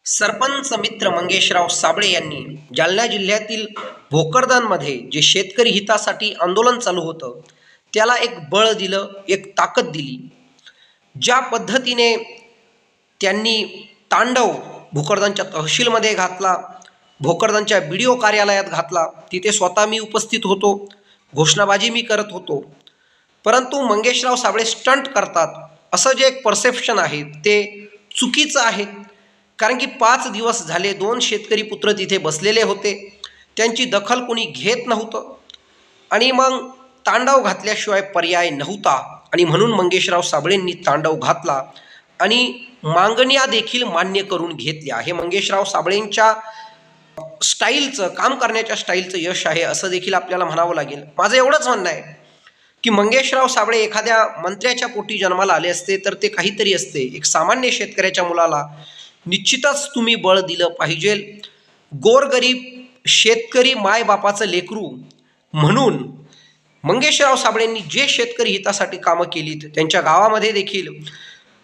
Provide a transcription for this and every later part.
सरपंच मित्र मंगेशराव साबळे यांनी जालना जिल्ह्यातील भोकरदनमध्ये जे शेतकरी हितासाठी आंदोलन चालू होतं त्याला एक बळ दिलं, एक ताकद दिली. ज्या पद्धतीने त्यांनी तांडव भोकरदनच्या तहसीलमध्ये घातला, भोकरदनच्या BDO कार्यालयात घातला, तिथे स्वतः मी उपस्थित होतो, घोषणाबाजी मी करत होतो. परंतु मंगेशराव साबळे स्टंट करतात असं जे एक परसेप्शन आहे ते चुकीचं आहे. कारण की 5 दिवस झाले 2 शेतकरी पुत्र तिथे बसलेले होते, त्यांची दखल कोणी घेत नव्हतं आणि मग तांडव घातल्याशिवाय पर्याय नव्हता आणि म्हणून मंगेशराव साबळेंनी तांडव घातला आणि मागण्या देखील मान्य करून घेतल्या. हे मंगेशराव साबळेंच्या स्टाईलचं, काम करण्याच्या स्टाईलचं यश आहे असं देखील आपल्याला म्हणावं लागेल. माझं एवढंच म्हणणं आहे की मंगेशराव साबळे एखाद्या मंत्र्याच्या पोटी जन्माला आले असते तर ते काहीतरी असते. एक सामान्य शेतकऱ्याच्या मुलाला निश्चितच तुम्ही बळ दिलं पाहिजे. गोरगरीब शेतकरी मायबापाचं लेकरू म्हणून मंगेशराव साबळेंनी जे शेतकरी हितासाठी कामं केलीत, त्यांच्या गावामध्ये देखील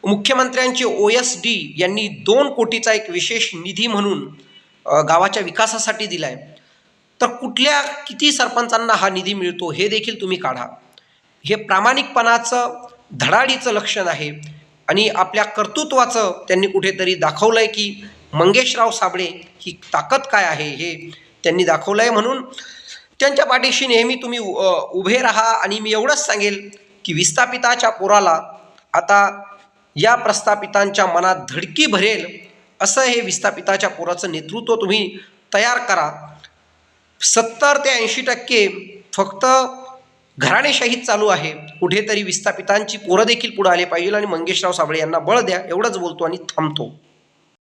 मुख्यमंत्र्यांचे OSD यांनी 2 कोटीचा एक विशेष निधी म्हणून गावाच्या विकासासाठी दिला आहे. तर कुठल्या किती सरपंचांना हा निधी मिळतो हे देखील तुम्ही काढा. हे प्रामाणिकपणाचं, धडाडीचं लक्षण आहे आणि आपल्या कर्तृत्वाचं त्यांनी कुठेतरी दाखवलं आहे की मंगेशराव साबळे ही ताकद काय आहे हे त्यांनी दाखवलं आहे. म्हणून त्यांच्या पाठीशी नेहमी तुम्ही उभे राहा आणि मी एवढंच सांगेल की विस्थापिताच्या पोराला आता या प्रस्थापितांच्या मनात धडकी भरेल असं हे विस्थापिताच्या पोराचं नेतृत्व तुम्ही तयार करा. 70 ते 80% फक्त घराणेशाहीच चालू आहे. कुठेतरी विस्थापितांची पोरं देखील पुढे आले पाहिजे आणि मंगेशराव साबळे यांना बळ द्या. एवढंच बोलतो आणि थांबतो.